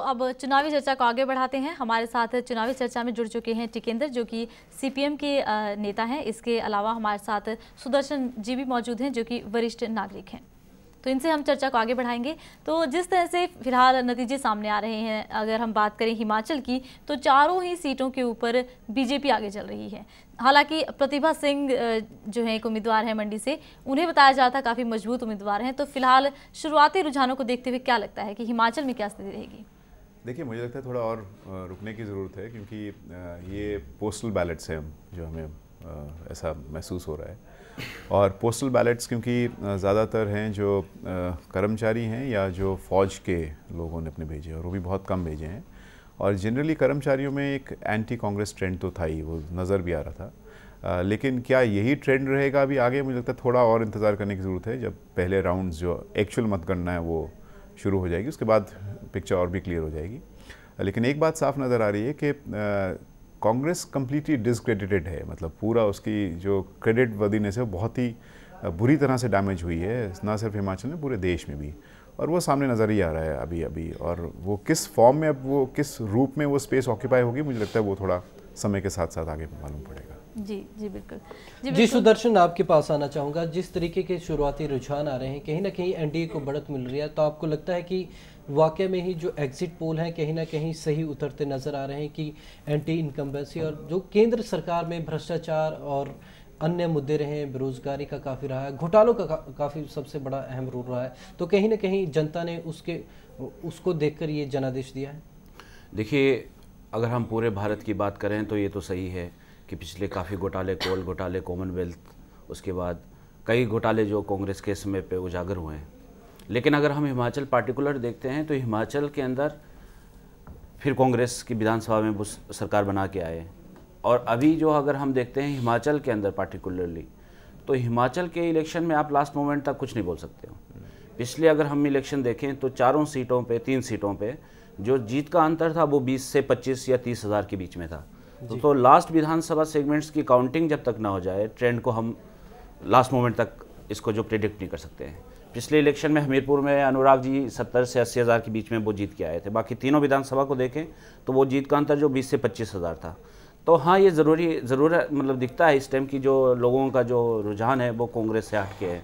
अब चुनावी चर्चा को आगे बढ़ाते हैं। हमारे साथ चुनावी चर्चा में जुड़ चुके हैं टिकेंद्र, जो कि सीपीएम के नेता हैं। इसके अलावा हमारे साथ सुदर्शन जी भी मौजूद हैं, जो कि वरिष्ठ नागरिक हैं। तो इनसे हम चर्चा को आगे बढ़ाएंगे। तो जिस तरह से फिलहाल नतीजे सामने आ रहे हैं, अगर हम बात करें हिमाचल की, तो चारों ही सीटों के ऊपर बीजेपी आगे चल रही है। हालांकि प्रतिभा सिंह जो है एक उम्मीदवार है मंडी से, उन्हें बताया जाता है काफ़ी मजबूत उम्मीदवार हैं। तो फिलहाल शुरुआती रुझानों को देखते हुए क्या लगता है कि हिमाचल में क्या स्थिति रहेगी? देखिए, मुझे लगता है थोड़ा और रुकने की ज़रूरत है, क्योंकि ये पोस्टल बैलेट्स हैं जो हमें ऐसा महसूस हो रहा है। और पोस्टल बैलेट्स क्योंकि ज़्यादातर हैं जो कर्मचारी हैं या जो फ़ौज के लोगों ने अपने भेजे, और वो भी बहुत कम भेजे हैं। और जनरली कर्मचारियों में एक एंटी कांग्रेस ट्रेंड तो था ही, वो नज़र भी आ रहा था। लेकिन क्या यही ट्रेंड रहेगा अभी आगे? मुझे लगता है थोड़ा और इंतज़ार करने की ज़रूरत है। जब पहले राउंड्स जो एक्चुअल मतगणना है वो शुरू हो जाएगी, उसके बाद पिक्चर और भी क्लियर हो जाएगी। लेकिन एक बात साफ नज़र आ रही है कि कांग्रेस कम्प्लीटली डिसक्रेडिटेड है। मतलब पूरा उसकी जो क्रेडिट वर्दीनेस है वो बहुत ही बुरी तरह से डैमेज हुई है, ना सिर्फ हिमाचल में, पूरे देश में भी। और वो सामने नज़र ही आ रहा है अभी। और वो किस फॉर्म में, अब वो किस रूप में वो स्पेस ऑक्यूपाई होगी, मुझे लगता है वो थोड़ा समय के साथ साथ आगे मालूम पड़ेगा। जी बिल्कुल। जी सुदर्शन, आपके पास आना चाहूँगा। जिस तरीके के शुरुआती रुझान आ रहे हैं, कहीं ना कहीं एनडीए को बढ़त मिल रही है, तो आपको लगता है कि वाकई में ही जो एग्जिट पोल हैं कहीं ना कहीं सही उतरते नज़र आ रहे हैं कि एंटी इनकम्बेंसी और जो केंद्र सरकार में भ्रष्टाचार और अन्य मुद्दे रहे, बेरोजगारी का काफ़ी रहा है, घोटालों का काफ़ी सबसे बड़ा अहम रोल रहा है, तो कहीं ना कहीं जनता ने उसको देखकर ये जनादेश दिया है? देखिए, अगर हम पूरे भारत की बात करें तो ये तो सही है कि पिछले काफ़ी घोटाले, कोल घोटाले, कॉमनवेल्थ, उसके बाद कई घोटाले जो कांग्रेस के समय पे उजागर हुए हैं। लेकिन अगर हम हिमाचल पार्टिकुलर देखते हैं तो हिमाचल के अंदर फिर कांग्रेस की विधानसभा में वो सरकार बना के आए। और अभी जो अगर हम देखते हैं हिमाचल के अंदर पार्टिकुलरली, तो हिमाचल के इलेक्शन में आप लास्ट मोमेंट तक कुछ नहीं बोल सकते हो। पिछले अगर हम इलेक्शन देखें तो चारों सीटों पे, 3 सीटों पे जो जीत का अंतर था वो 20 से 25 या 30 हज़ार के बीच में था। तो लास्ट विधानसभा सेगमेंट्स की काउंटिंग जब तक ना हो जाए, ट्रेंड को हम लास्ट मोमेंट तक इसको जो प्रेडिक्ट नहीं कर सकते हैं। पिछले इलेक्शन में हमीरपुर में अनुराग जी 70 से 80 हज़ार के बीच में वो जीत के आए थे। बाकी तीनों विधानसभा को देखें तो वो जीत का अंतर जो 20 से 25 हज़ार था। तो हाँ, ये ज़रूर मतलब दिखता है इस टाइम की जो लोगों का जो रुझान है वो कांग्रेस से हट के है।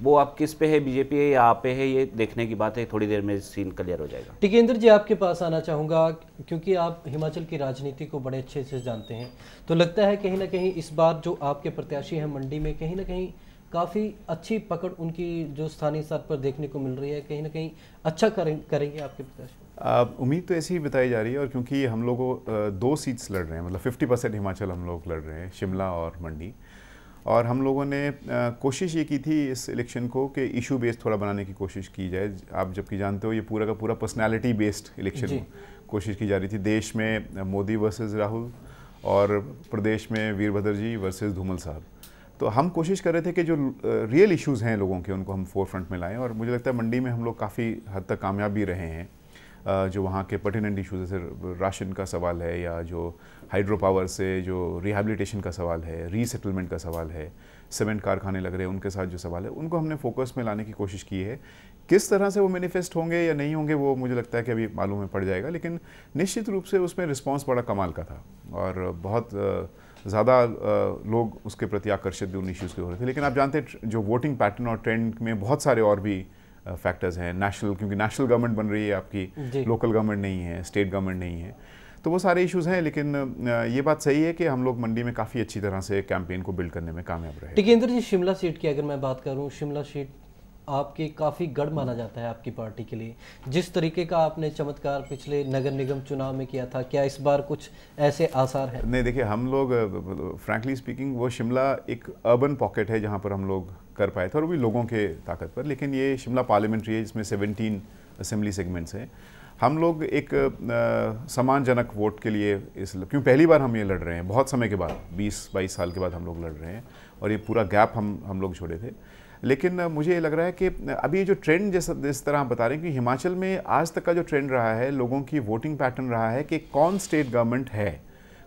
वो आप किस पे है, बीजेपी है या आप पे है, ये देखने की बात है। थोड़ी देर में सीन क्लियर हो जाएगा। टिकेंद्र जी, आपके पास आना चाहूँगा, क्योंकि आप हिमाचल की राजनीति को बड़े अच्छे से जानते हैं। तो लगता है कहीं ना कहीं इस बार जो आपके प्रत्याशी हैं मंडी में, कहीं ना कहीं काफ़ी अच्छी पकड़ उनकी जो स्थानीय स्तर पर देखने को मिल रही है, कहीं ना कहीं अच्छा करेंगे आपके प्रत्याशी? उम्मीद तो ऐसी ही बताई जा रही है। और क्योंकि हम लोग 2 सीट्स लड़ रहे हैं, मतलब 50% हिमाचल हम लोग लड़ रहे हैं, शिमला और मंडी। और हम लोगों ने कोशिश ये की थी इस इलेक्शन को कि इशू बेस्ड थोड़ा बनाने की कोशिश की जाए। आप जबकि जानते हो ये पूरा का पूरा पर्सनालिटी बेस्ड इलेक्शन कोशिश की जा रही थी। देश में मोदी वर्सेस राहुल और प्रदेश में वीरभद्र जी वर्सेस धूमल साहब। तो हम कोशिश कर रहे थे कि जो रियल इश्यूज़ हैं लोगों के, उनको हम फोर फ्रंट में लाएं। और मुझे लगता है मंडी में हम लोग काफ़ी हद तक कामयाब भी रहे हैं। जो वहाँ के पर्टिनेंट इशूज़, जैसे राशन का सवाल है, या जो हाइड्रो पावर से जो रिहैबिलिटेशन का सवाल है, रीसेटलमेंट का सवाल है, सीमेंट कारखाने लग रहे हैं उनके साथ जो सवाल है, उनको हमने फोकस में लाने की कोशिश की है। किस तरह से वो मैनिफेस्ट होंगे या नहीं होंगे वो मुझे लगता है कि अभी मालूम में पड़ जाएगा। लेकिन निश्चित रूप से उसमें रिस्पॉन्स बड़ा कमाल का था और बहुत ज़्यादा लोग उसके प्रति आकर्षित भी उन इश्यूज़ के हो रहे थे। लेकिन आप जानते हैं जो वोटिंग पैटर्न और ट्रेंड में बहुत सारे और भी फैक्टर्स हैं। क्योंकि नेशनल गवर्नमेंट बन रही है आपकी, लोकल गवर्नमेंट नहीं है, स्टेट गवर्नमेंट नहीं है, तो वो सारे इश्यूज़ हैं। लेकिन ये बात सही है कि हम लोग मंडी में काफ़ी अच्छी तरह से कैंपेन को बिल्ड करने में कामयाब रहे। टिकेंद्र जी, शिमला सीट की अगर मैं बात करूँ, शिमला सीट आपकी काफ़ी गढ़ माना जाता है आपकी पार्टी के लिए। जिस तरीके का आपने चमत्कार पिछले नगर निगम चुनाव में किया था, क्या इस बार कुछ ऐसे आसार हैं? नहीं, देखिए, हम लोग फ्रैंकली स्पीकिंग वो शिमला एक अर्बन पॉकेट है जहाँ पर हम लोग कर पाए थे, और वो भी लोगों के ताकत पर। लेकिन ये शिमला पार्लियामेंट्री है जिसमें 17 असेंबली सेगमेंट्स हैं। हम लोग एक सम्मानजनक वोट के लिए क्यों पहली बार हम ये लड़ रहे हैं, बहुत समय के बाद, 20-22 साल के बाद हम लोग लड़ रहे हैं, और ये पूरा गैप हम लोग छोड़े थे। लेकिन मुझे ये लग रहा है कि अभी ये जो ट्रेंड जिस तरह आप बता रहे हैं कि हिमाचल में आज तक का जो ट्रेंड रहा है, लोगों की वोटिंग पैटर्न रहा है कि कौन स्टेट गवर्नमेंट है,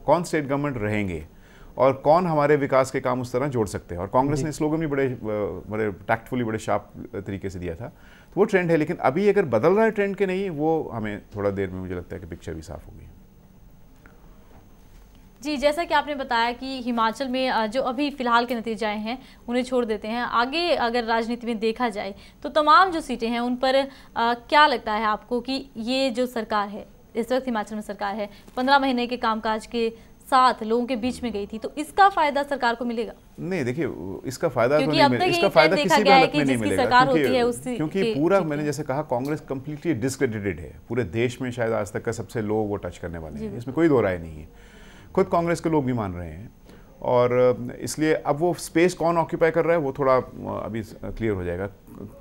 कौन स्टेट गवर्नमेंट रहेंगे, और कौन हमारे विकास के काम उस तरह जोड़ सकते हैं। और कांग्रेस ने स्लोगन भी बड़े टैक्टफुली, बड़े शार्प तरीके से दिया था। तो वो ट्रेंड है। लेकिन अभी अगर बदल रहा है ट्रेंड के नहीं, वो हमें थोड़ा देर में मुझे लगता है कि पिक्चर भी साफ होगी। जी, जैसा कि आपने बताया कि हिमाचल में जो अभी फिलहाल के नतीजे आए हैं उन्हें छोड़ देते हैं, आगे अगर राजनीति में देखा जाए तो तमाम जो सीटें हैं उन पर क्या लगता है आपको कि ये जो सरकार है, इस वक्त हिमाचल में सरकार है, 15 महीने के कामकाज के साथ लोगों के बीच में गई थी, तो इसका फायदा सरकार को मिलेगा? नहीं, देखिए इसका फायदा तो नहीं मिलेगा, इसका फायदा किसी भी हालत में नहीं मिलेगा, क्योंकि पूरा मैंने जैसे कहा कांग्रेस कंप्लीटली डिस्क्रेडिटेड है। पूरे देश में शायद आज तक का सबसे लो वो टच करने वाले हैं, इसमें कोई दो राय नहीं है। खुद कांग्रेस के लोग भी मान रहे हैं, और इसलिए अब वो स्पेस कौन ऑक्यूपाई कर रहा है वो थोड़ा अभी क्लियर हो जाएगा,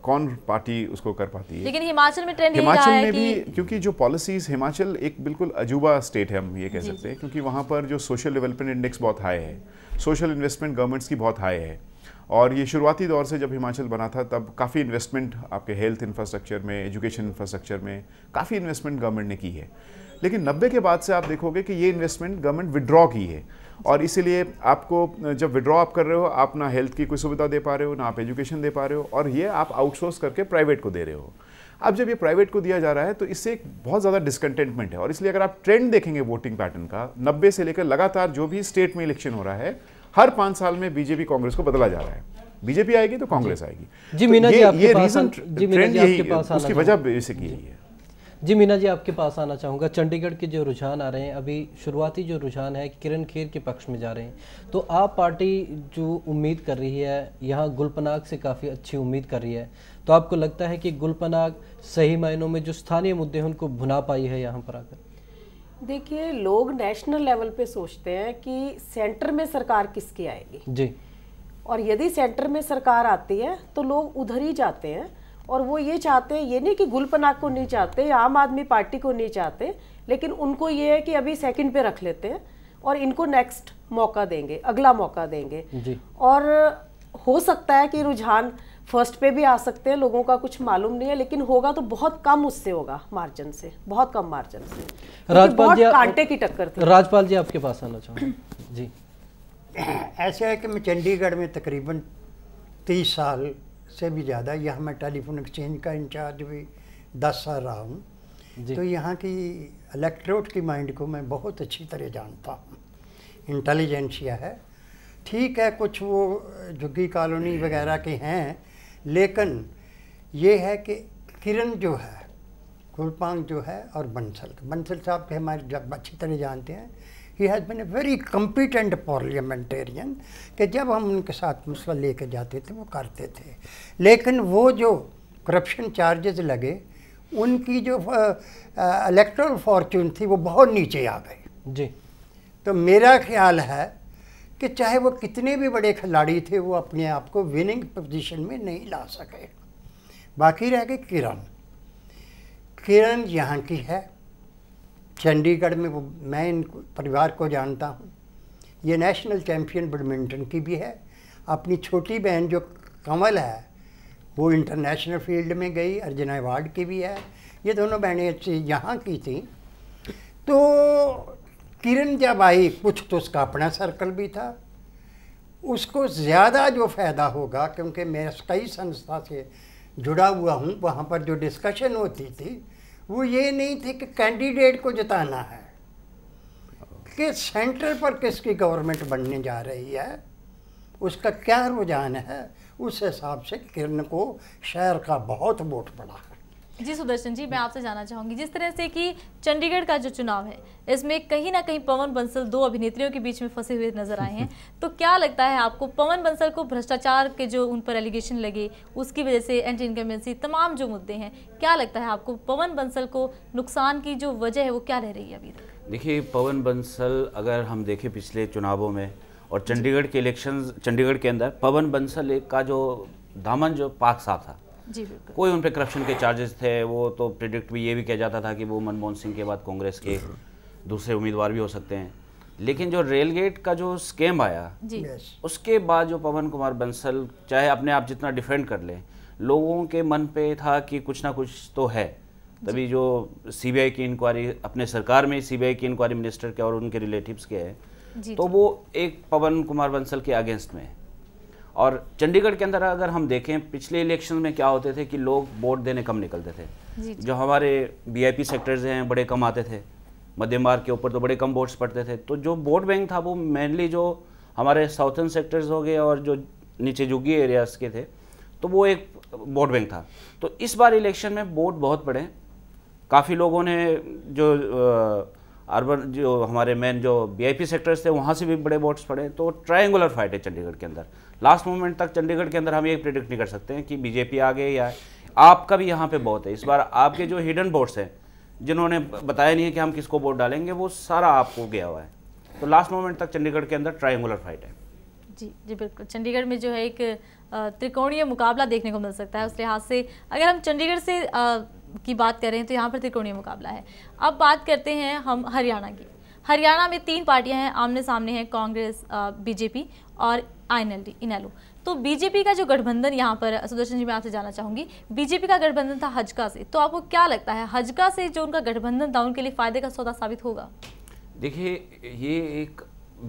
कौन पार्टी उसको कर पाती है। लेकिन हिमाचल में ट्रेंड हिमाचल में भी, क्योंकि जो पॉलिसीज, हिमाचल एक बिल्कुल अजूबा स्टेट है, हम ये कह सकते हैं, क्योंकि वहाँ पर जो सोशल डेवलपमेंट इंडेक्स बहुत हाई है, सोशल इन्वेस्टमेंट गवर्नमेंट्स की बहुत हाई है। और ये शुरुआती दौर से जब हिमाचल बना था तब काफ़ी इन्वेस्टमेंट आपके हेल्थ इंफ्रास्ट्रक्चर में, एजुकेशन इंफ्रास्ट्रक्चर में काफ़ी इन्वेस्टमेंट गवर्नमेंट ने की है। लेकिन 90 के बाद से आप देखोगे कि ये इन्वेस्टमेंट गवर्नमेंट विड्रॉ की है, और इसीलिए आपको जब विड्रॉ आप कर रहे हो, आप ना हेल्थ की कोई सुविधा दे पा रहे हो, ना आप एजुकेशन दे पा रहे हो, और ये आप आउटसोर्स करके प्राइवेट को दे रहे हो। अब जब ये प्राइवेट को दिया जा रहा है तो इससे एक बहुत ज़्यादा डिसकंटेंटमेंट है। और इसलिए अगर आप ट्रेंड देखेंगे वोटिंग पैटर्न का, 90 से लेकर लगातार जो भी स्टेट में इलेक्शन हो रहा है, हर 5 साल में बीजेपी कांग्रेस को बदला जा रहा है। बीजेपी आएगी तो कांग्रेस आएगी। जी मीना जी, ये रीजन ट्रेंड यही, उसकी वजह बेसिक यही है। जी मीना जी, आपके पास आना चाहूँगा। चंडीगढ़ के जो रुझान आ रहे हैं, अभी शुरुआती जो रुझान है किरण खेर के पक्ष में जा रहे हैं, तो आप पार्टी जो उम्मीद कर रही है यहाँ गुलपनाग से काफ़ी अच्छी उम्मीद कर रही है, तो आपको लगता है कि गुलपनाग सही मायनों में जो स्थानीय मुद्दे हैं उनको भुना पाई है यहाँ पर आकर? देखिए, लोग नेशनल लेवल पे सोचते हैं कि सेंटर में सरकार किसकी आएगी जी, और यदि सेंटर में सरकार आती है तो लोग उधर ही जाते हैं। और वो ये चाहते हैं, ये नहीं कि गुलपनाग को नहीं चाहते, आम आदमी पार्टी को नहीं चाहते, लेकिन उनको ये है कि अभी सेकंड पे रख लेते हैं और इनको नेक्स्ट मौका देंगे, अगला मौका देंगे जी। और हो सकता है कि रुझान फर्स्ट पे भी आ सकते हैं, लोगों का कुछ मालूम नहीं है, लेकिन होगा तो बहुत कम, उससे होगा मार्जिन से, बहुत कम मार्जिन से। राजपाल जी, कांटे की टक्कर थी। राजपाल जी, आपके पास आना चाहूँगा। जी, ऐसा है कि मैं चंडीगढ़ में तकरीबन 30 साल से भी ज़्यादा, यहाँ मैं टेलीफोन एक्सचेंज का इंचार्ज भी 10 साल रहा हूँ, तो यहाँ की इलेक्ट्रोट की माइंड को मैं बहुत अच्छी तरह जानता हूँ। इंटेलिजेंसिया है, ठीक है, कुछ वो झुग्गी कॉलोनी वगैरह के हैं, लेकिन ये है कि किरण जो है, गुलपांग जो है, और बंसल साहब के हमारे जब अच्छी तरह जानते हैं, he has been a very competent parliamentarian, कि जब हम उनके साथ मसला लेके जाते थे वो करते थे। लेकिन वो जो करप्शन चार्जेस लगे, उनकी जो इलेक्टोरल फॉर्चून थी वो बहुत नीचे आ गई जी। तो मेरा ख्याल है कि चाहे वो कितने भी बड़े खिलाड़ी थे, वो अपने आप को विनिंग पोजीशन में नहीं ला सके। बाकी रह गई किरण यहाँ की है, चंडीगढ़ में वो, मैं इन परिवार को जानता हूँ, ये नेशनल चैम्पियन बैडमिंटन की भी है। अपनी छोटी बहन जो कमल है वो इंटरनेशनल फील्ड में गई, अर्जुन अवार्ड की भी है। ये दोनों बहनें अच्छी यहाँ की थी। तो किरण जब आई, कुछ तो उसका अपना सर्कल भी था, उसको ज़्यादा जो फ़ायदा होगा, क्योंकि मैं कई संस्था से जुड़ा हुआ हूँ, वहाँ पर जो डिस्कशन होती थी वो ये नहीं थी कि कैंडिडेट को जिताना है, कि सेंटर पर किसकी गवर्नमेंट बनने जा रही है, उसका क्या रुझान है, उस हिसाब से किरण को शहर का बहुत वोट पड़ा है। जी सुदर्शन जी, मैं आपसे जानना चाहूंगी, जिस तरह से कि चंडीगढ़ का जो चुनाव है इसमें कहीं ना कहीं पवन बंसल 2 अभिनेत्रियों के बीच में फंसे हुए नजर आए हैं, तो क्या लगता है आपको पवन बंसल को भ्रष्टाचार के जो उन पर एलिगेशन लगे उसकी वजह से, एंटी इनकम्बेंसी, तमाम जो मुद्दे हैं, क्या लगता है आपको पवन बंसल को नुकसान की जो वजह है वो क्या रह रही है अभी तक? देखिए, पवन बंसल अगर हम देखें पिछले चुनावों में और चंडीगढ़ के इलेक्शन, चंडीगढ़ के अंदर पवन बंसल का जो दामन जो पाक साफ था जी, बिल्कुल। कोई उन पे करप्शन के चार्जेस थे, वो तो प्रिडिक्ट भी, ये भी किया जाता था कि वो मनमोहन सिंह के बाद कांग्रेस के दूसरे उम्मीदवार भी हो सकते हैं। लेकिन जो रेलगेट का जो स्कैम आया जी, उसके बाद जो पवन कुमार बंसल चाहे अपने आप जितना डिफेंड कर ले, लोगों के मन पे था कि कुछ ना कुछ तो है। तभी जो सीबीआई की इंक्वायरी, अपने सरकार में सीबीआई की इंक्वायरी मिनिस्टर के और उनके रिलेटिव्स के है, तो वो एक पवन कुमार बंसल के अगेंस्ट में है। और चंडीगढ़ के अंदर अगर हम देखें पिछले इलेक्शन में क्या होते थे कि लोग वोट देने कम निकलते थे। जो हमारे वीआईपी सेक्टर्स हैं बड़े कम आते थे, मध्यम मार्ग के ऊपर तो बड़े कम वोट्स पड़ते थे। तो जो वोट बैंक था वो मेनली जो हमारे साउथर्न सेक्टर्स हो गए और जो नीचे जुगी एरियाज के थे, तो वो एक वोट बैंक था। तो इस बार इलेक्शन में वोट बहुत पड़े, काफ़ी लोगों ने जो अर्बन जो हमारे मेन जो वीआईपी सेक्टर्स थे वहाँ से भी बड़े वोट्स पड़े। तो ट्रायंगुलर फाइट है चंडीगढ़ के अंदर। लास्ट मोमेंट तक चंडीगढ़ के अंदर हम ये प्रेडिक्ट नहीं कर सकते हैं कि बीजेपी आगे या आपका भी यहाँ पे बहुत है। इस बार आपके जो हिडन वोट्स हैं जिन्होंने बताया नहीं है कि हम किसको वोट डालेंगे, वो सारा आपको गया हुआ है। तो लास्ट मोमेंट तक चंडीगढ़ के अंदर ट्रायंगुलर फाइट है। जी जी बिल्कुल, चंडीगढ़ में जो है एक त्रिकोणीय मुकाबला देखने को मिल सकता है। उस लिहाज से अगर हम चंडीगढ़ से की बात करें तो यहाँ पर त्रिकोणीय मुकाबला है। अब बात करते हैं हम हरियाणा की। हरियाणा में 3 पार्टियां हैं, आमने सामने हैं, कांग्रेस, बीजेपी और INLD इनेलो। तो बीजेपी का जो गठबंधन यहाँ पर, सुदर्शन जी मैं आपसे जानना चाहूँगी, बीजेपी का गठबंधन था हजका से, तो आपको क्या लगता है हजका से जो उनका गठबंधन था उनके लिए फायदे का सौदा साबित होगा? देखिए, ये एक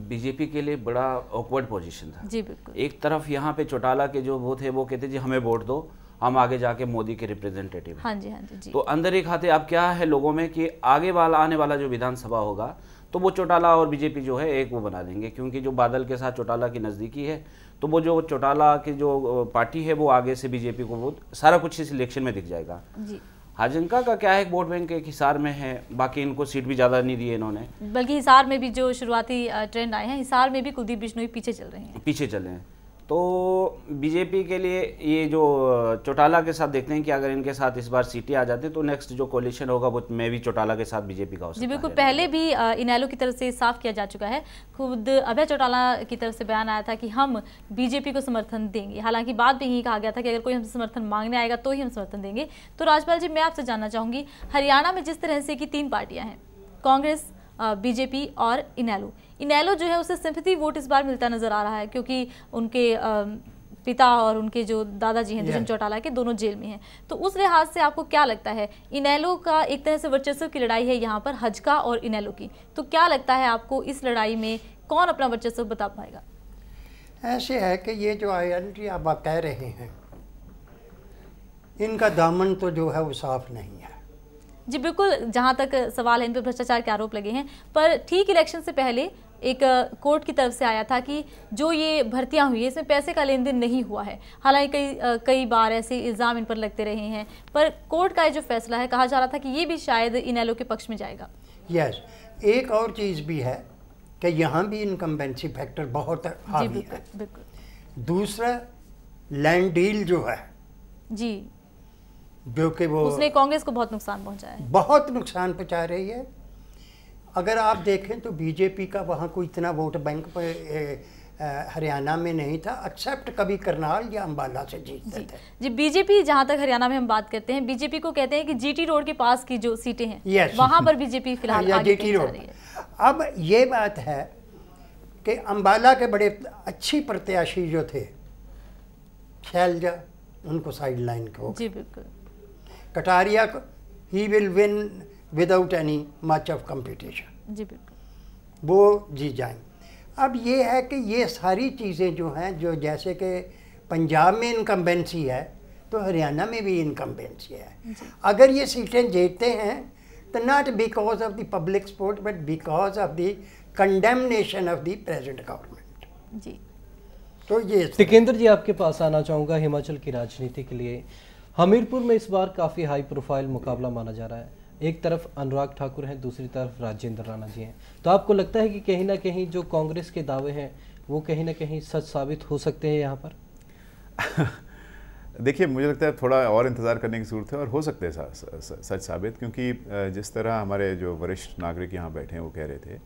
बीजेपी के लिए बड़ा ऑकवर्ड पोजीशन था। जी बिल्कुल। एक तरफ यहाँ पे चौटाला के जो वो थे वो कहते जी हमें वोट दो, हम आगे जाके मोदी के रिप्रेजेंटेटिव हैं। हाँ जी हाँ जी। तो अंदर एक खाते अब क्या है लोगों में कि आगे वाला आने वाला जो विधानसभा होगा तो वो चौटाला और बीजेपी जो है एक वो बना देंगे, क्योंकि जो बादल के साथ चौटाला की नज़दीकी है। तो वो जो चौटाला की जो पार्टी है वो आगे से बीजेपी को वो सारा कुछ इस इलेक्शन में दिख जाएगा। जी। हाजंका का क्या है, वोट बैंक एक हिसार में है, बाकी इनको सीट भी ज़्यादा नहीं दी इन्होंने। बल्कि हिसार में भी जो शुरुआती ट्रेंड आए हैं, हिसार में भी कुलदीप बिश्नोई पीछे चल रहे हैं। पीछे चले हैं। तो बीजेपी के लिए ये जो चौटाला के साथ देखते हैं कि अगर इनके साथ इस बार सीटें आ जाती तो नेक्स्ट जो कोalition होगा वो मैं भी चौटाला के साथ बीजेपी का हो सकता है। जी बिल्कुल, पहले भी इनेलो की तरफ से साफ किया जा चुका है। खुद अभय चौटाला की तरफ से बयान आया था कि हम बीजेपी को समर्थन देंगे। हालांकि बाद में यही कहा गया था कि अगर कोई हमसे समर्थन मांगने आएगा तो ही हम समर्थन देंगे। तो राजपाल जी, मैं आपसे जानना चाहूँगी, हरियाणा में जिस तरह से कि 3 पार्टियाँ हैं, कांग्रेस, बीजेपी और इनेलो जो है उसे सिंपैथी वोट इस बार मिलता नजर आ रहा है, क्योंकि उनके पिता और उनके जो दादाजी हैं दुष्यंत चौटाला के, दोनों जेल में हैं। तो उस लिहाज से आपको क्या लगता है, इनेलो का एक तरह से वर्चस्व की लड़ाई है यहाँ पर हजका और इनेलो की, तो क्या लगता है आपको इस लड़ाई में कौन अपना वर्चस्व बता पाएगा? ऐसे है कि ये जो INLD आप कह रहे हैं, इनका दामन तो जो है वो साफ नहीं है। जी बिल्कुल, जहाँ तक सवाल है इन पर भ्रष्टाचार के आरोप लगे हैं, पर ठीक इलेक्शन से पहले एक कोर्ट की तरफ से आया था कि जो ये भर्तियां हुई है इसमें पैसे का लेन देन नहीं हुआ है। हालांकि कई बार ऐसे इल्ज़ाम इन पर लगते रहे हैं, पर कोर्ट का ये जो फैसला है, कहा जा रहा था कि ये भी शायद इनेलो के पक्ष में जाएगा। यस, एक और चीज़ भी है कि यहाँ भी इनकम्बेंसी फैक्टर बहुत हावी है। बिल्कुल। दूसरा, लैंड डील जो है जी, जो कि वो उसने कांग्रेस को बहुत नुकसान पहुंचाया है। बहुत नुकसान पहुंचा रही है। अगर आप देखें तो बीजेपी का वहाँ कोई इतना वोट बैंक पर हरियाणा में नहीं था, एक्सेप्ट कभी करनाल या अंबाला से जीतते थे। जी, बीजेपी, जहाँ तक हरियाणा में हम बात करते हैं, बीजेपी को कहते हैं कि GT रोड के पास की जो सीटें हैं, yes, वहाँ पर बीजेपी फिलहाल आगे GT रोड। रही है। अब ये बात है कि अंबाला के बड़े अच्छी प्रत्याशी जो थे, शैलजा, उनको साइड लाइन को, जी बिल्कुल, कटारिया को, he will win without any much of competition, जी बिल्कुल, वो जीत जाएंगे। अब ये है कि ये सारी चीज़ें जो हैं, जो जैसे कि पंजाब में इनकम्बेंसी है तो हरियाणा में भी इनकम्बेंसी है। अगर ये सीटें जीतते हैं तो not because of the public support but because of the condemnation of the present government. जी, तो ये टिकेंद्र जी, आपके पास आना चाहूँगा हिमाचल की राजनीति के लिए। हमीरपुर में इस बार काफ़ी हाई प्रोफाइल मुकाबला माना जा रहा है। एक तरफ अनुराग ठाकुर हैं, दूसरी तरफ राजेंद्र राणा जी हैं। तो आपको लगता है कि कहीं ना कहीं जो कांग्रेस के दावे हैं वो कहीं ना कहीं सच साबित हो सकते हैं यहाँ पर? देखिए, मुझे लगता है थोड़ा और इंतज़ार करने की ज़रूरत है और हो सकते हैं सच साबित, क्योंकि जिस तरह हमारे जो वरिष्ठ नागरिक यहाँ बैठे हैं वो कह रहे थे,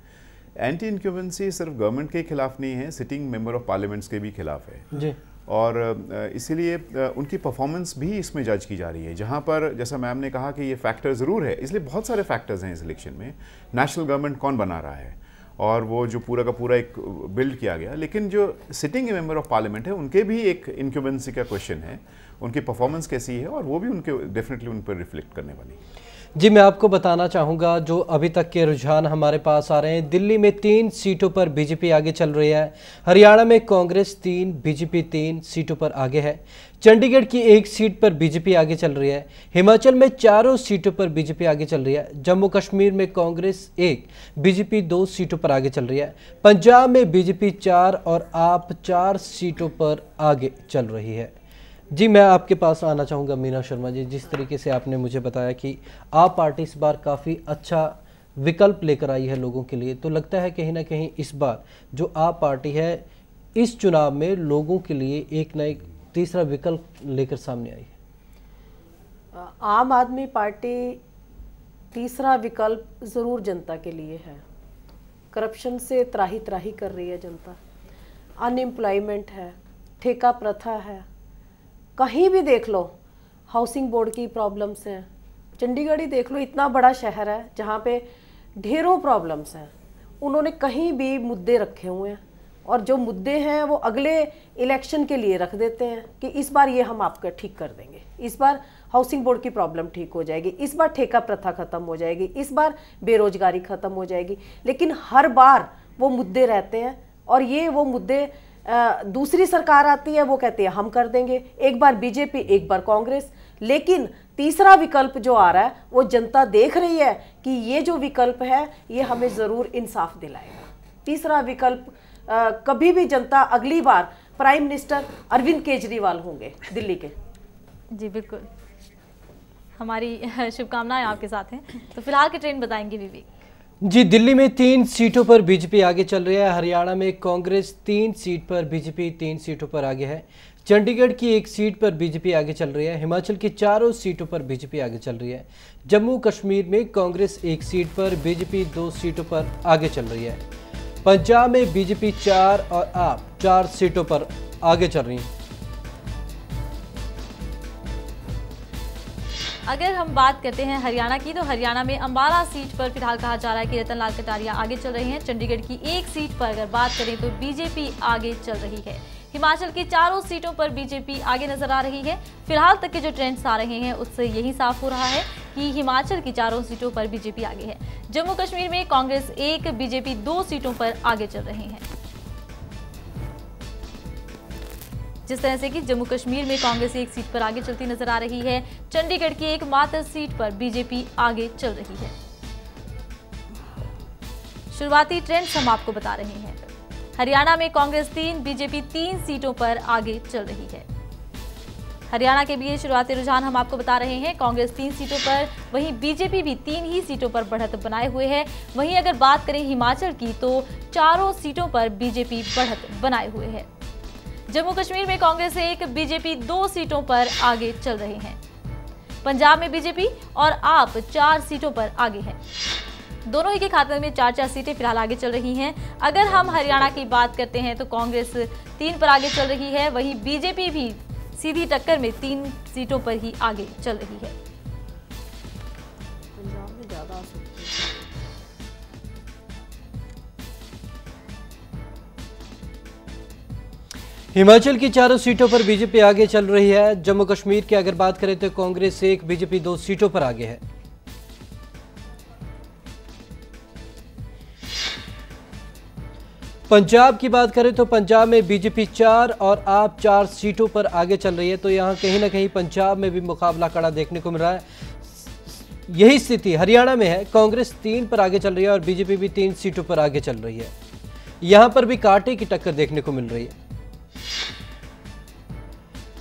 एंटी इनक्यूबेंसी सिर्फ गवर्नमेंट के खिलाफ नहीं है, सिटिंग मेंबर ऑफ पार्लियामेंट्स के भी खिलाफ है जी। और इसीलिए उनकी परफॉर्मेंस भी इसमें जज की जा रही है। जहाँ पर जैसा मैम ने कहा कि ये फैक्टर ज़रूर है, इसलिए बहुत सारे फैक्टर्स हैं इस इलेक्शन में। नेशनल गवर्नमेंट कौन बना रहा है, और वो जो पूरा का पूरा एक बिल्ड किया गया, लेकिन जो सिटिंग मेंबर ऑफ पार्लियामेंट है उनके भी एक इनक्यूबेंसी का क्वेश्चन है, उनकी परफॉर्मेंस कैसी है, और वो भी उनके डेफिनेटली उन पर रिफ्लेक्ट करने वाली है। जी, मैं आपको बताना चाहूँगा जो अभी तक के रुझान हमारे पास आ रहे हैं। दिल्ली में 3 सीटों पर बीजेपी आगे चल रही है, हरियाणा में कांग्रेस 3, बीजेपी 3 सीटों पर आगे है, चंडीगढ़ की 1 सीट पर बीजेपी आगे चल रही है, हिमाचल में 4 सीटों पर बीजेपी आगे चल रही है, जम्मू कश्मीर में कांग्रेस 1, बीजेपी 2 सीटों पर आगे चल रही है, पंजाब में बीजेपी 4 और आप 4 सीटों पर आगे चल रही है। जी, मैं आपके पास आना चाहूँगा मीना शर्मा जी, जिस तरीके से आपने मुझे बताया कि आप पार्टी इस बार काफ़ी अच्छा विकल्प लेकर आई है लोगों के लिए, तो लगता है कहीं ना कहीं इस बार जो आप पार्टी है इस चुनाव में लोगों के लिए एक ना एक तीसरा विकल्प लेकर सामने आई है। आम आदमी पार्टी तीसरा विकल्प ज़रूर जनता के लिए है। करप्शन से त्राही त्राही कर रही है जनता, अनएम्प्लॉयमेंट है, ठेका प्रथा है, कहीं भी देख लो हाउसिंग बोर्ड की प्रॉब्लम्स हैं। चंडीगढ़ ही देख लो, इतना बड़ा शहर है जहाँ पे ढेरों प्रॉब्लम्स हैं। उन्होंने कहीं भी मुद्दे रखे हुए हैं, और जो मुद्दे हैं वो अगले इलेक्शन के लिए रख देते हैं कि इस बार ये हम आपका ठीक कर देंगे, इस बार हाउसिंग बोर्ड की प्रॉब्लम ठीक हो जाएगी, इस बार ठेका प्रथा ख़त्म हो जाएगी, इस बार बेरोजगारी ख़त्म हो जाएगी। लेकिन हर बार वो मुद्दे रहते हैं, और ये वो मुद्दे दूसरी सरकार आती है वो कहती है हम कर देंगे, एक बार बीजेपी एक बार कांग्रेस। लेकिन तीसरा विकल्प जो आ रहा है वो जनता देख रही है कि ये जो विकल्प है ये हमें ज़रूर इंसाफ दिलाएगा। तीसरा विकल्प कभी भी जनता अगली बार प्राइम मिनिस्टर अरविंद केजरीवाल होंगे दिल्ली के। जी बिल्कुल, हमारी शुभकामनाएं आपके साथ हैं। तो फिलहाल के ट्रेंड बताएंगे विवेक। जी, दिल्ली में 3 सीटों पर बीजेपी आगे चल रही है, हरियाणा में कांग्रेस 3 सीट पर, बीजेपी 3 सीटों पर आगे है, चंडीगढ़ की 1 सीट पर बीजेपी आगे चल रही है, हिमाचल की 4 सीटों पर बीजेपी आगे चल रही है, जम्मू कश्मीर में कांग्रेस 1 सीट पर, बीजेपी 2 सीटों पर आगे चल रही है, पंजाब में बीजेपी 4 और आप 4 सीटों पर आगे चल रही हैं। अगर हम बात करते हैं हरियाणा की, तो हरियाणा में अंबाला सीट पर फिलहाल कहा जा रहा है कि रतन लाल कटारिया आगे चल रहे हैं। चंडीगढ़ की 1 सीट पर अगर बात करें तो बीजेपी आगे चल रही है। हिमाचल की 4 सीटों पर बीजेपी आगे नजर आ रही है। फिलहाल तक के जो ट्रेंड्स आ रहे हैं उससे यही साफ हो रहा है कि हिमाचल की 4 सीटों पर बीजेपी आगे है। जम्मू कश्मीर में कांग्रेस 1, बीजेपी 2 सीटों पर आगे चल रही है। जिस तरह से कि जम्मू कश्मीर में कांग्रेस 1 सीट पर आगे चलती नजर आ रही है, चंडीगढ़ की एकमात्र सीट पर बीजेपी आगे चल रही है। शुरुआती ट्रेंड्स हम आपको बता रहे हैं। हरियाणा में कांग्रेस 3, बीजेपी 3 सीटों पर आगे चल रही है। हरियाणा के भी शुरुआती रुझान हम आपको बता रहे हैं। कांग्रेस 3 सीटों पर, वहीं बीजेपी भी 3 ही सीटों पर बढ़त बनाए हुए है। वहीं अगर बात करें हिमाचल की, तो 4 सीटों पर बीजेपी बढ़त बनाए हुए है। जम्मू कश्मीर में कांग्रेस 1, बीजेपी 2 सीटों पर आगे चल रहे हैं। पंजाब में बीजेपी और आप 4 सीटों पर आगे हैं। दोनों ही के खाते में 4-4 सीटें फिलहाल आगे चल रही हैं। अगर हम हरियाणा की बात करते हैं तो कांग्रेस 3 पर आगे चल रही है, वहीं बीजेपी भी सीधी टक्कर में 3 सीटों पर ही आगे चल रही है। पंजाब में ज़्यादा आ सकती है। हिमाचल की 4 सीटों पर बीजेपी आगे चल रही है। जम्मू कश्मीर की अगर बात करें तो कांग्रेस 1, बीजेपी 2 सीटों पर आगे है। पंजाब की बात करें तो पंजाब में बीजेपी 4 और आप 4 सीटों पर आगे चल रही है। तो यहां कहीं ना कहीं पंजाब में भी मुकाबला कड़ा देखने को मिल रहा है। यही स्थिति हरियाणा में है। कांग्रेस 3 पर आगे चल रही है और बीजेपी भी 3 सीटों पर आगे चल रही है। यहां पर भी कांटे की टक्कर देखने को मिल रही है।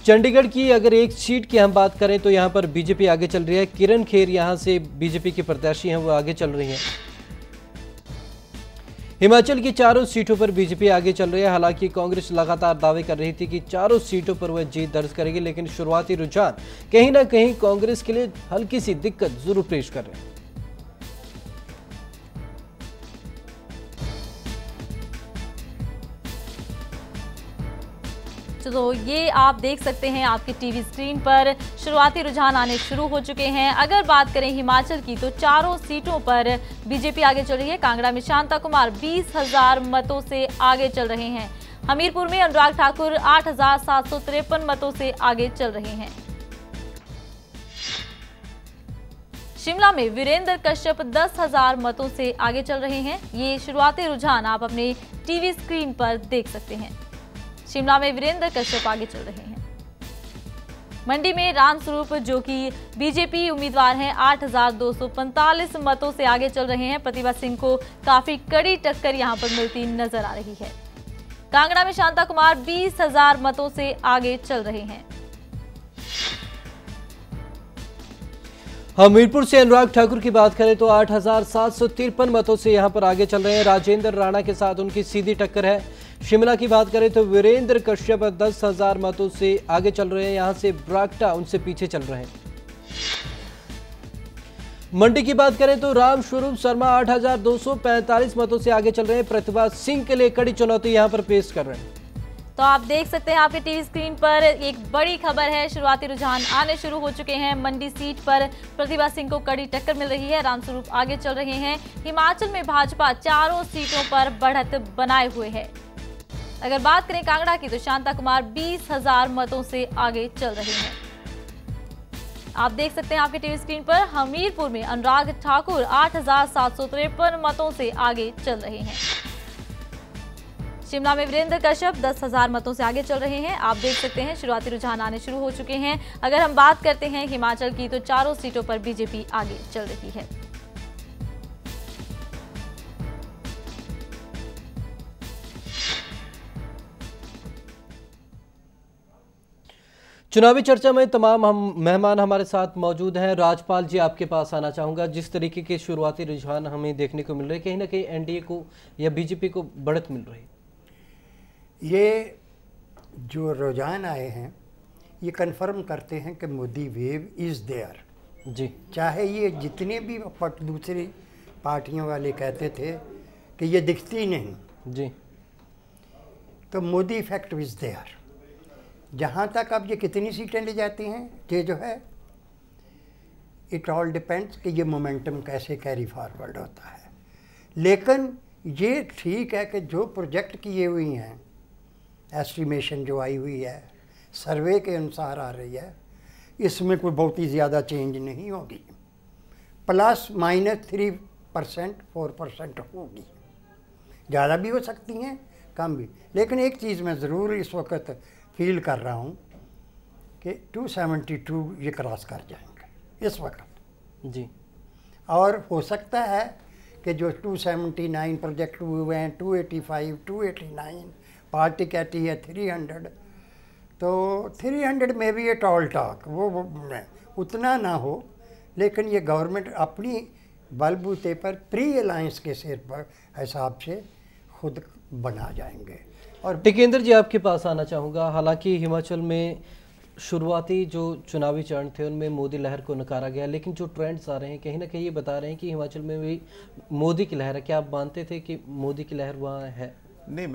चंडीगढ़ की अगर 1 सीट की हम बात करें तो यहां पर बीजेपी आगे चल रही है। किरण खेर यहां से बीजेपी की प्रत्याशी हैं, वो आगे चल रही हैं। हिमाचल की 4 सीटों पर बीजेपी आगे चल रही है। हालांकि कांग्रेस लगातार दावे कर रही थी कि 4 सीटों पर वह जीत दर्ज करेगी, लेकिन शुरुआती रुझान कहीं ना कहीं कांग्रेस के लिए हल्की सी दिक्कत जरूर पेश कर रहे हैं। तो ये आप देख सकते हैं आपके टीवी स्क्रीन पर शुरुआती रुझान आने शुरू हो चुके हैं। अगर बात करें हिमाचल की तो चारों सीटों पर बीजेपी आगे चल रही है। कांगड़ा में शांता कुमार 20,000 मतों से आगे चल रहे हैं। हमीरपुर में अनुराग ठाकुर 8,753 मतों से आगे चल रहे हैं। शिमला में वीरेंद्र कश्यप 10,000 मतों से आगे चल रहे हैं। ये शुरुआती रुझान आप अपने टीवी स्क्रीन पर देख सकते हैं। शिमला में वीरेंद्र कश्यप आगे चल रहे हैं। मंडी में रामस्वरूप जो कि बीजेपी उम्मीदवार हैं 8,245 मतों से आगे चल रहे हैं। प्रतिभा सिंह को काफी कड़ी टक्कर यहां पर मिलती नजर आ रही है। कांगड़ा में शांता कुमार 20,000 मतों से आगे चल रहे हैं। हमीरपुर से अनुराग ठाकुर की बात करें तो 8,753 मतों से यहां पर आगे चल रहे हैं। राजेंद्र राणा के साथ उनकी सीधी टक्कर है। शिमला की बात करें तो वीरेंद्र कश्यप 10,000 मतों से आगे चल रहे हैं। यहां से ब्राक्टा उनसे पीछे चल रहे हैं। मंडी की बात करें तो रामस्वरूप शर्मा 8,245 मतों से आगे चल रहे हैं। प्रतिभा सिंह के लिए कड़ी चुनौती यहां पर पेश कर रहे हैं। तो आप देख सकते हैं आपके टीवी स्क्रीन पर एक बड़ी खबर है। शुरुआती रुझान आने शुरू हो चुके हैं। मंडी सीट पर प्रतिभा सिंह को कड़ी टक्कर मिल रही है। रामस्वरूप आगे चल रहे हैं। हिमाचल में भाजपा चारों सीटों पर बढ़त बनाए हुए है। अगर बात करें कांगड़ा की तो शांता कुमार 20,000 मतों से आगे चल रहे हैं। आप देख सकते हैं आपके टीवी स्क्रीन पर हमीरपुर में अनुराग ठाकुर 8,753 मतों से आगे चल रहे हैं। शिमला में वीरेंद्र कश्यप 10,000 मतों से आगे चल रहे हैं। आप देख सकते हैं शुरुआती रुझान आने शुरू हो चुके हैं। अगर हम बात करते हैं हिमाचल की तो चारों सीटों पर बीजेपी आगे चल रही है। चुनावी चर्चा में तमाम मेहमान हमारे साथ मौजूद हैं। राजपाल जी, आपके पास आना चाहूँगा। जिस तरीके के शुरुआती रुझान हमें देखने को मिल रहे हैं, कहीं ना कहीं एनडीए को या बीजेपी को बढ़त मिल रही है। ये जो रुझान आए हैं ये कंफर्म करते हैं कि मोदी वेव इज़ देयर जी। चाहे ये जितने भी दूसरी पार्टियों वाले कहते थे कि ये दिखती नहीं जी, तो मोदी इफेक्ट इज़ देयर। जहाँ तक अब ये कितनी सीटें ले जाती हैं, ये जो है इट ऑल डिपेंड्स कि ये मोमेंटम कैसे कैरी फॉरवर्ड होता है। लेकिन ये ठीक है कि जो प्रोजेक्ट किए हुई हैं, एस्टिमेशन जो आई हुई है, सर्वे के अनुसार आ रही है, इसमें कोई बहुत ही ज़्यादा चेंज नहीं होगी। प्लस माइनस 3% 4% होगी। ज़्यादा भी हो सकती हैं, कम भी। लेकिन एक चीज़ मैं ज़रूर इस वक्त फील कर रहा हूँ कि 272 ये क्रॉस कर जाएंगे इस वक्त जी। और हो सकता है कि जो 279 प्रोजेक्ट हुए हैं, 285, 289, पार्टी कहती है 300, तो 300 में भी ये टॉल टॉक वो उतना ना हो। लेकिन ये गवर्नमेंट अपनी बलबूते पर प्री अलायंस के सिर पर हिसाब से खुद बना जाएंगे। और टिकेंद्र जी, आपके पास आना चाहूँगा। हालांकि हिमाचल में शुरुआती जो चुनावी चरण थे उनमें मोदी लहर को नकारा गया, लेकिन जो ट्रेंड्स आ रहे हैं कहीं ना कहीं ये बता रहे हैं कि हिमाचल में भी मोदी की लहर है। क्या आप मानते थे कि मोदी की लहर वहाँ है? नहीं,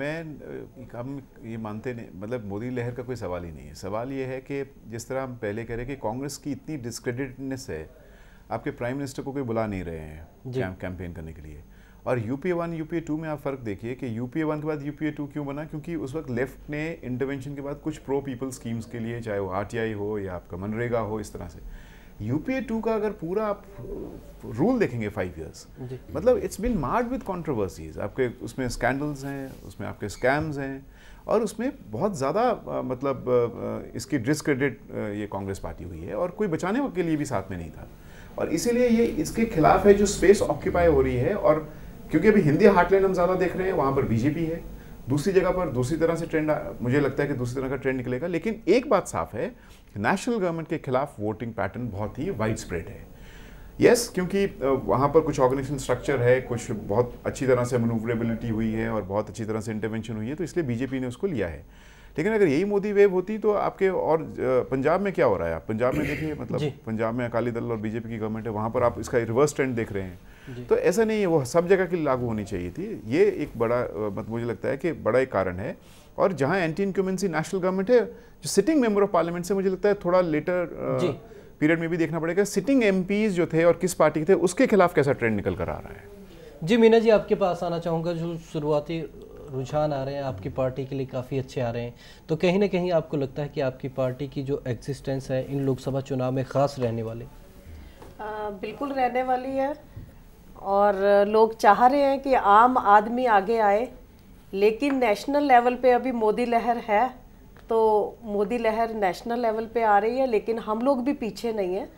हम ये मानते नहीं। मतलब मोदी लहर का कोई सवाल ही नहीं है। सवाल ये है कि जिस तरह हम पहले कह रहे कि कांग्रेस की इतनी डिस्क्रेडिटेडनेस है, आपके प्राइम मिनिस्टर को कोई बुला नहीं रहे हैं कैंपेन करने के लिए। और यूपीए 1 यूपीए 2 में आप फ़र्क देखिए कि यूपीए 1 के बाद यूपीए 2 क्यों बना? क्योंकि उस वक्त लेफ्ट ने इंटरवेंशन के बाद कुछ प्रो पीपल स्कीम्स के लिए, चाहे वो आरटीआई हो या आपका मनरेगा हो, इस तरह से। यूपीए 2 का अगर पूरा आप रूल देखेंगे 5 इयर्स, मतलब it's been MARD with controversies. आपके उसमें स्कैंडल्स हैं, उसमें आपके स्कैम्स हैं, और उसमें बहुत ज़्यादा मतलब इसकी डिस्क्रेडिट ये कांग्रेस पार्टी हुई है, और कोई बचाने के लिए भी साथ में नहीं था। और इसीलिए ये इसके खिलाफ है जो स्पेस ऑक्यूपाई हो रही है। और क्योंकि अभी हिंदी हार्टलैंड हम ज़्यादा देख रहे हैं, वहाँ पर बीजेपी है। दूसरी जगह पर दूसरी तरह से ट्रेंड, मुझे लगता है कि दूसरी तरह का ट्रेंड निकलेगा। लेकिन एक बात साफ है, नेशनल गवर्नमेंट के खिलाफ वोटिंग पैटर्न बहुत ही वाइड स्प्रेड है। यस, क्योंकि वहाँ पर कुछ ऑर्गेनाइजेशन स्ट्रक्चर है, कुछ बहुत अच्छी तरह से मनूवरेबिलिटी हुई है और बहुत अच्छी तरह से इंटरवेंशन हुई है, तो इसलिए बीजेपी ने उसको लिया है। लेकिन अगर यही मोदी वेव होती तो आपके और पंजाब में क्या हो रहा है, आप पंजाब में देखिए, मतलब पंजाब में अकाली दल और बीजेपी की गवर्नमेंट है, वहाँ पर आप इसका रिवर्स ट्रेंड देख रहे हैं। तो ऐसा नहीं है, वो सब जगह के लिए लागू होनी चाहिए थी। ये एक बड़ा मतलब मुझे लगता है कि बड़ा एक कारण है। और जहाँ एंटी इनक्यूमेंसी नेशनल गवर्नमेंट है, जो सिटिंग मेंबर ऑफ पार्लियामेंट से मुझे लगता है थोड़ा लेटर पीरियड में भी देखना पड़ेगा सिटिंग एमपीज जो थे और किस पार्टी के थे उसके खिलाफ कैसा ट्रेंड निकल कर आ रहा है। जी मीना जी, आपके पास आना चाहूँगा। जो शुरुआती रुझान आ रहे हैं आपकी पार्टी के लिए काफ़ी अच्छे आ रहे हैं, तो कहीं ना कहीं आपको लगता है कि आपकी पार्टी की जो एग्जिस्टेंस है इन लोकसभा चुनाव में ख़ास रहने वाली? बिल्कुल रहने वाली है, और लोग चाह रहे हैं कि आम आदमी आगे आए, लेकिन नेशनल लेवल पे अभी मोदी लहर है, तो मोदी लहर नेशनल लेवल पे आ रही है, लेकिन हम लोग भी पीछे नहीं हैं।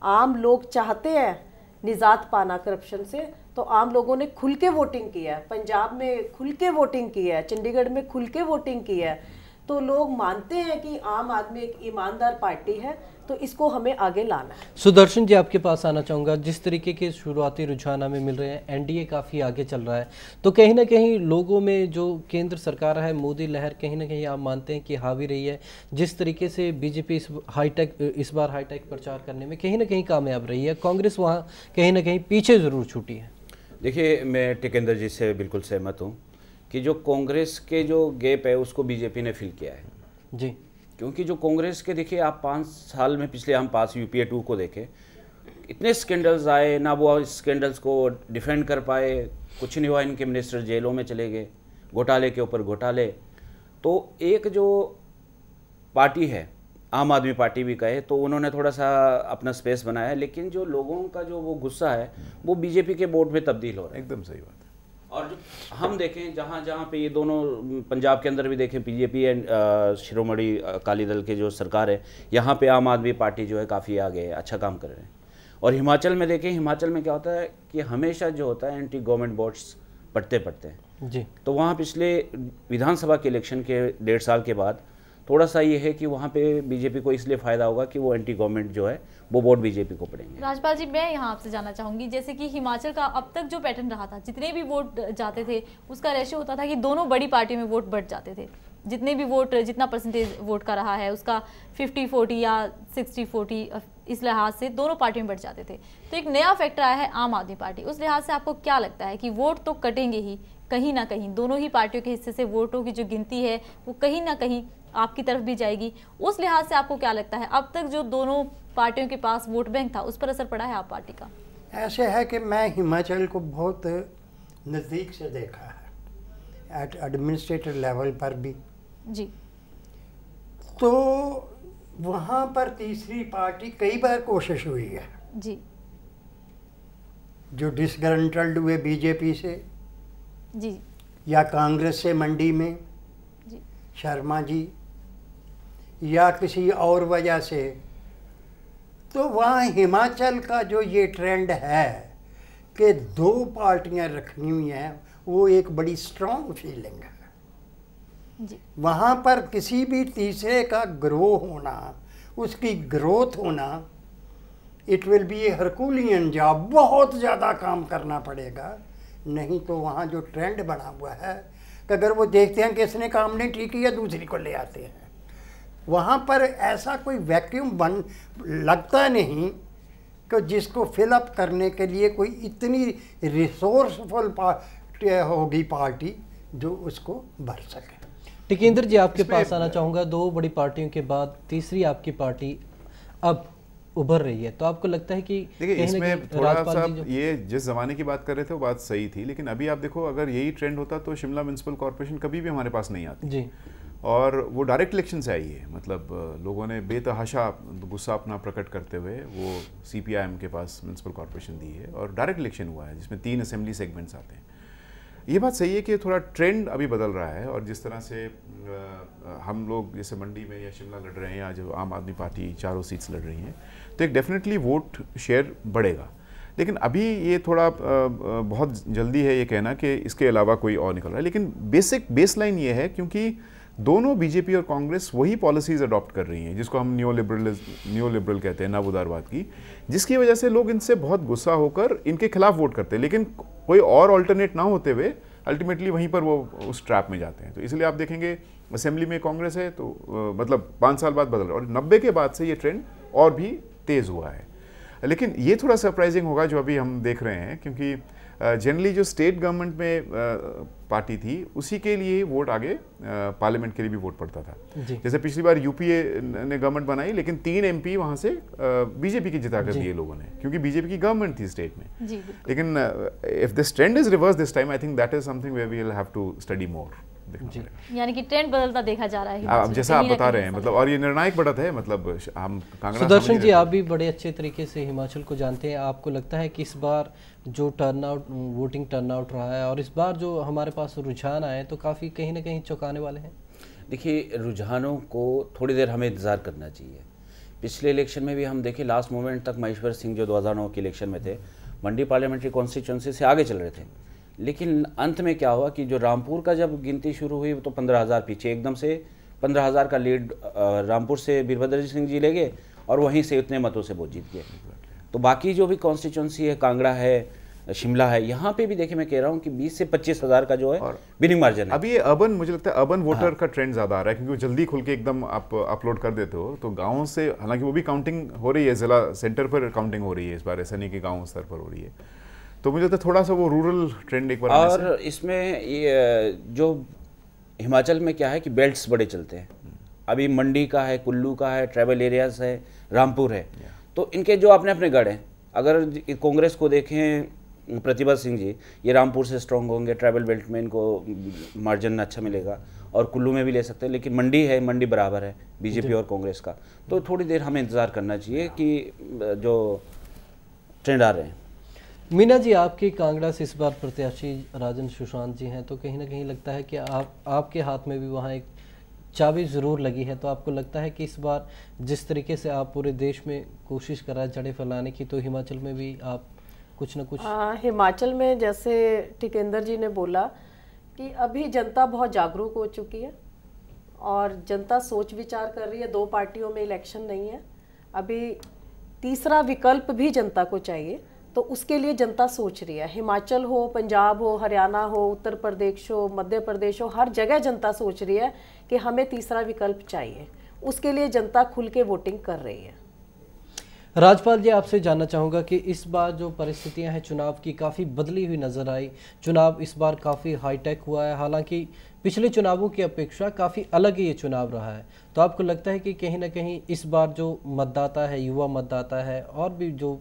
आम लोग चाहते हैं निजात पाना करप्शन से, तो आम लोगों ने खुल के वोटिंग की है, पंजाब में खुल के वोटिंग की है, चंडीगढ़ में खुल के वोटिंग की है। तो लोग मानते हैं कि आम आदमी एक ईमानदार पार्टी है, तो इसको हमें आगे लाना है। सुदर्शन जी, आपके पास आना चाहूँगा। जिस तरीके के शुरुआती रुझान हमें मिल रहे हैं, एनडीए काफ़ी आगे चल रहा है, तो कहीं ना कहीं लोगों में जो केंद्र सरकार है, मोदी लहर कहीं ना कहीं आप मानते हैं कि हावी रही है। जिस तरीके से बीजेपी इस बार हाईटेक प्रचार करने में कहीं ना कहीं कामयाब रही है, कांग्रेस वहाँ कहीं ना कहीं पीछे ज़रूर छूटी है। देखिए, मैं टिकेंद्र जी से बिल्कुल सहमत हूँ कि जो कांग्रेस के जो गैप है उसको बीजेपी ने फिल किया है जी। क्योंकि जो कांग्रेस के देखिए, आप 5 साल में पिछले हम पास यूपीए 2 को देखें, इतने स्कैंडल्स आए ना, वो स्कैंडल्स को डिफेंड कर पाए, कुछ नहीं हुआ, इनके मिनिस्टर जेलों में चले गए, घोटाले के ऊपर घोटाले। तो एक जो पार्टी है, आम आदमी पार्टी भी कहे तो, उन्होंने थोड़ा सा अपना स्पेस बनाया, लेकिन जो लोगों का जो वो गुस्सा है वो बीजेपी के वोट में तब्दील हो रहा है। एकदम सही बात है। और जो हम देखें जहाँ जहाँ पे ये दोनों, पंजाब के अंदर भी देखें बीजेपी एंड शिरोमणि अकाली दल के जो सरकार है, यहाँ पे आम आदमी पार्टी जो है काफ़ी आगे है, अच्छा काम कर रहे हैं। और हिमाचल में देखें, हिमाचल में क्या होता है कि हमेशा जो होता है एंटी गवर्नमेंट वोट्स पड़ते हैं जी। तो वहाँ पिछले विधानसभा के इलेक्शन के 1.5 साल के बाद थोड़ा सा ये है कि वहाँ पे बीजेपी को इसलिए फ़ायदा होगा कि वो एंटी गवर्नमेंट जो है वो वोट बीजेपी को पड़ेंगे। राजपाल जी, मैं यहाँ आपसे जानना चाहूँगी, जैसे कि हिमाचल का अब तक जो पैटर्न रहा था, जितने भी वोट जाते थे उसका रेशियो होता था कि दोनों बड़ी पार्टियों में वोट बढ़ जाते थे। जितने भी वोट, जितना परसेंटेज वोट का रहा है उसका 50-40 या 60-40 इस लिहाज से दोनों पार्टियों में बढ़ जाते थे। तो एक नया फैक्टर आया है आम आदमी पार्टी, उस लिहाज से आपको क्या लगता है कि वोट तो कटेंगे ही कहीं ना कहीं, दोनों ही पार्टियों के हिस्से से वोटों की जो गिनती है वो कहीं ना कहीं आपकी तरफ भी जाएगी। उस लिहाज से आपको क्या लगता है, अब तक जो दोनों पार्टियों के पास वोट बैंक था उस पर असर पड़ा है आप पार्टी का? ऐसे है कि मैं हिमाचल को बहुत नज़दीक से देखा है, एट एडमिनिस्ट्रेटिव लेवल पर भी जी। तो वहाँ पर तीसरी पार्टी कई बार कोशिश हुई है जी, जो डिसग्रंटल्ड हुए बीजेपी से जी, या कांग्रेस से मंडी में जी, शर्मा जी, या किसी और वजह से। तो वहाँ हिमाचल का जो ये ट्रेंड है कि 2 पार्टियां रखनी हुई हैं, वो एक बड़ी स्ट्रॉन्ग फीलिंग है। जी। वहाँ पर किसी भी तीसरे का ग्रो होना, उसकी ग्रोथ होना, it will be a herculean job, बहुत ज़्यादा काम करना पड़ेगा। नहीं तो वहाँ जो ट्रेंड बना हुआ है कि अगर वो देखते हैं कि इसने काम नहीं ठीक किया, दूसरी को ले आते हैं। वहाँ पर ऐसा कोई वैक्यूम बन लगता नहीं कि जिसको फिलअप करने के लिए कोई इतनी रिसोर्सफुल होगी पार्टी जो उसको भर सके। टिकेंद्र जी, आपके पास आना चाहूँगा। 2 बड़ी पार्टियों के बाद तीसरी आपकी पार्टी अब उभर रही है, तो आपको लगता है कि देखिए इसमें थोड़ा सा ये जिस ज़माने की बात कर रहे थे वो बात सही थी, लेकिन अभी आप देखो अगर यही ट्रेंड होता तो शिमला म्यूनसिपल कॉर्पोरेशन कभी भी हमारे पास नहीं आती जी। और वो डायरेक्ट इलेक्शन से आई है। मतलब लोगों ने बेतहाशा गुस्सा अपना प्रकट करते हुए वो CPIM के पास म्यूनसिपल कॉर्पोरेशन दी है और डायरेक्ट इलेक्शन हुआ है जिसमें 3 असेंबली सेगमेंट्स आते हैं। ये बात सही है कि थोड़ा ट्रेंड अभी बदल रहा है और जिस तरह से हम लोग जैसे मंडी में या शिमला लड़ रहे हैं या जो आम आदमी पार्टी 4 सीट्स लड़ रही हैं, तो एक डेफिनेटली वोट शेयर बढ़ेगा। लेकिन अभी ये थोड़ा बहुत जल्दी है ये कहना कि इसके अलावा कोई और निकल रहा है। लेकिन बेसलाइन ये है क्योंकि दोनों बीजेपी और कांग्रेस वही पॉलिसीज़ अडॉप्ट कर रही हैं जिसको हम न्यू कहते हैं, नव उदारवाद की, जिसकी वजह से लोग इनसे बहुत गुस्सा होकर इनके खिलाफ वोट करते हैं। लेकिन कोई और ऑल्टरनेट ना होते हुए अल्टीमेटली वहीं पर वो उस ट्रैप में जाते हैं। तो इसलिए आप देखेंगे असेंबली में कांग्रेस है तो मतलब 5 साल बाद बदल रहा है, और 90 के बाद से ये ट्रेंड और भी तेज़ हुआ है। लेकिन ये थोड़ा सरप्राइजिंग होगा जो अभी हम देख रहे हैं, क्योंकि जनरली जो स्टेट गवर्नमेंट में पार्टी थी उसी के लिए वोट आगे पार्लियामेंट के लिए भी वोट पड़ता था। जैसे पिछली बार यूपीए ने गवर्नमेंट बनाई, लेकिन 3 MP वहाँ से बीजेपी की जिता कर दिए लोगों ने, क्योंकि बीजेपी की गवर्नमेंट थी स्टेट में। लेकिन if this trend is reverse this time, I think that is something where we will have to study more. यानी कि ट्रेंड बदलता देखा जा रहा है अब जैसा आप बता रहे हैं, मतलब और ये निर्णायक बढ़त है। मतलब हम सुदर्शन जी, आप भी बड़े अच्छे तरीके से हिमाचल को जानते हैं, आपको लगता है कि इस बार जो टर्नआउट, वोटिंग टर्नआउट रहा है और इस बार जो हमारे पास रुझान आए तो काफ़ी कहीं ना कहीं चौंकाने वाले हैं? देखिए, रुझानों को थोड़ी देर हमें इंतज़ार करना चाहिए। पिछले इलेक्शन में भी हम देखें, लास्ट मोमेंट तक महेश्वर सिंह जो 2009 के इलेक्शन में थे, मंडी पार्लियामेंट्री कॉन्स्टिट्यूंसी से आगे चल रहे थे, लेकिन अंत में क्या हुआ कि जो रामपुर का जब गिनती शुरू हुई तो 15,000 पीछे, एकदम से 15,000 का लीड रामपुर से वीरभद्र सिंह जी ले गए और वहीं से उतने मतों से वो जीत गए। तो बाकी जो भी कॉन्स्टिट्यूंसी है, कांगड़ा है, शिमला है, यहाँ पे भी देखिए मैं कह रहा हूँ कि 20 से 25,000 का जो है विनिंग मार्जिन है। अभी ये अर्बन, मुझे लगता है अर्बन वोटर का ट्रेंड ज़्यादा आ रहा है, क्योंकि वो जल्दी खुल के एकदम आप अपलोड कर देते हो। तो गाँव से, हालांकि वो भी काउंटिंग हो रही है, जिला सेंटर पर काउंटिंग हो रही है इस बार, ऐसा नहीं कि गाँव स्तर पर हो रही है। तो मुझे लगता है थोड़ा सा वो रूरल ट्रेंड एक बार। और इसमें ये जो हिमाचल में क्या है कि बेल्ट्स बड़े चलते हैं। अभी मंडी का है, कुल्लू का है, ट्राइबल एरियाज है, रामपुर है, तो इनके जो अपने अपने गढ़ हैं। अगर कांग्रेस को देखें, प्रतिभा सिंह जी ये रामपुर से स्ट्रॉन्ग होंगे, ट्राइबल बेल्ट में इनको मार्जिन अच्छा मिलेगा, और कुल्लू में भी ले सकते हैं। लेकिन मंडी है, मंडी बराबर है बीजेपी और कांग्रेस का। तो थोड़ी देर हमें इंतज़ार करना चाहिए कि जो ट्रेंड आ रहे हैं। मीना जी, आपके कांगड़ा से इस बार प्रत्याशी राजन सुशांत जी हैं, तो कहीं ना कहीं लगता है कि आपके हाथ में भी वहाँ एक चाबी ज़रूर लगी है। तो आपको लगता है कि इस बार जिस तरीके से आप पूरे देश में कोशिश कर रहा है जड़ें फैलाने की, तो हिमाचल में भी आप कुछ ना कुछ? हिमाचल में जैसे टिकेंद्र जी ने बोला कि अभी जनता बहुत जागरूक हो चुकी है और जनता सोच विचार कर रही है। 2 पार्टियों में इलेक्शन नहीं है, अभी तीसरा विकल्प भी जनता को चाहिए, तो उसके लिए जनता सोच रही है। हिमाचल हो, पंजाब हो, हरियाणा हो, उत्तर प्रदेश हो, मध्य प्रदेश हो, हर जगह जनता सोच रही है कि हमें तीसरा विकल्प चाहिए। उसके लिए जनता खुल के वोटिंग कर रही है। राजपाल जी, आपसे जानना चाहूँगा कि इस बार जो परिस्थितियां हैं चुनाव की काफ़ी बदली हुई नज़र आई। चुनाव इस बार काफ़ी हाईटेक हुआ है, हालांकि पिछले चुनावों की अपेक्षा काफ़ी अलग ही ये चुनाव रहा है। तो आपको लगता है कि कहीं ना कहीं इस बार जो मतदाता है, युवा मतदाता है और भी जो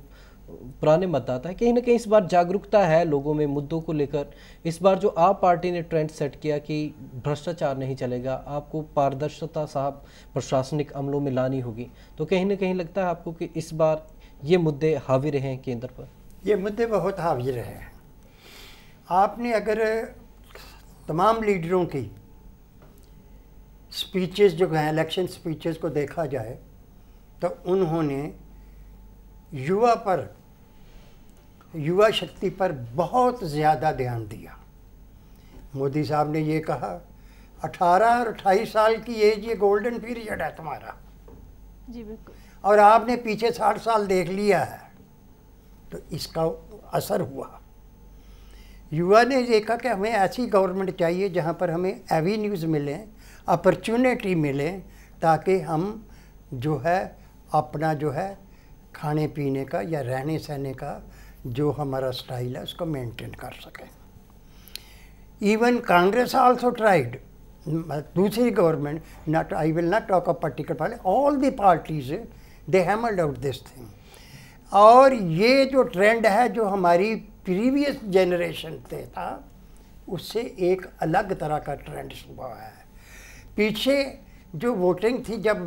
पुराने मतदाता है, कहीं ना कहीं इस बार जागरूकता है लोगों में मुद्दों को लेकर? इस बार जो आप पार्टी ने ट्रेंड सेट किया कि भ्रष्टाचार नहीं चलेगा, आपको पारदर्शिता साहब प्रशासनिक अमलों में लानी होगी, तो कहीं ना कहीं लगता है आपको कि इस बार ये मुद्दे हावी रहे हैं केंद्र पर? ये मुद्दे बहुत हावी रहे हैं। आपने अगर तमाम लीडरों की स्पीचेस जो हैं, इलेक्शन स्पीचेस को देखा जाए, तो उन्होंने युवा पर, युवा शक्ति पर बहुत ज़्यादा ध्यान दिया। मोदी साहब ने ये कहा 18 और 28 साल की एज ये गोल्डन पीरियड है तुम्हारा जी, बिल्कुल, और आपने पीछे 60 साल देख लिया है, तो इसका असर हुआ। युवा ने देखा कि हमें ऐसी गवर्नमेंट चाहिए जहाँ पर हमें एवेन्यूज़ मिलें, अपॉर्चुनिटी मिले, ताकि हम जो है अपना जो है खाने पीने का या रहने सहने का जो हमारा स्टाइल है उसको मेंटेन कर सकें। इवन कांग्रेस आल्सो ट्राइड, दूसरी government, not, I will not talk a particular party, all the parties they hammered out this thing. और ये जो ट्रेंड है जो हमारी प्रीवियस जनरेशन से था, उससे एक अलग तरह का ट्रेंड हुआ है। पीछे जो वोटिंग थी, जब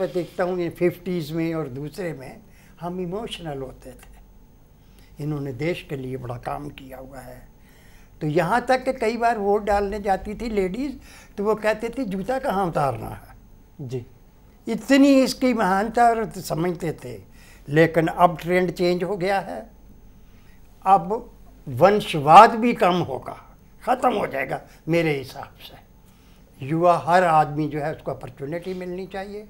देखता हूँ 50s में और दूसरे में, हम इमोशनल होते थे। इन्होंने देश के लिए बड़ा काम किया हुआ है। तो यहाँ तक कि कई बार वोट डालने जाती थी लेडीज़, तो वो कहते थे जूता कहाँ उतारना है जी, इतनी इसकी महानता और समझते थे। लेकिन अब ट्रेंड चेंज हो गया है, अब वंशवाद भी कम होगा, ख़त्म हो जाएगा मेरे हिसाब से। युवा, हर आदमी जो है उसको अपॉर्चुनिटी मिलनी चाहिए।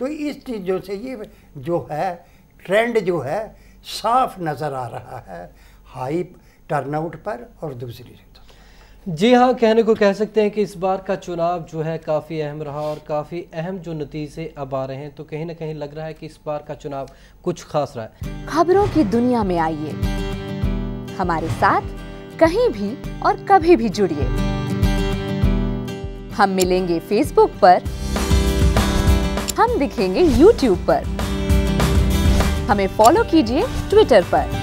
तो इस चीज़ों से ये जो है ट्रेंड जो है साफ नज़र आ रहा है, हाई टर्नआउट पर और दूसरी। जी हाँ, कहने को कह सकते हैं कि इस बार का चुनाव जो है काफ़ी अहम रहा और काफ़ी अहम जो नतीजे अब आ रहे हैं, तो कहीं ना कहीं लग रहा है कि इस बार का चुनाव कुछ खास रहा है। खबरों की दुनिया में आइए, हमारे साथ कहीं भी और कभी भी जुड़िए। हम मिलेंगे फेसबुक पर, हम दिखेंगे यूट्यूब पर, हमें फॉलो कीजिए ट्विटर पर।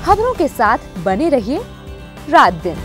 खबरों के साथ बने रहिए रात दिन।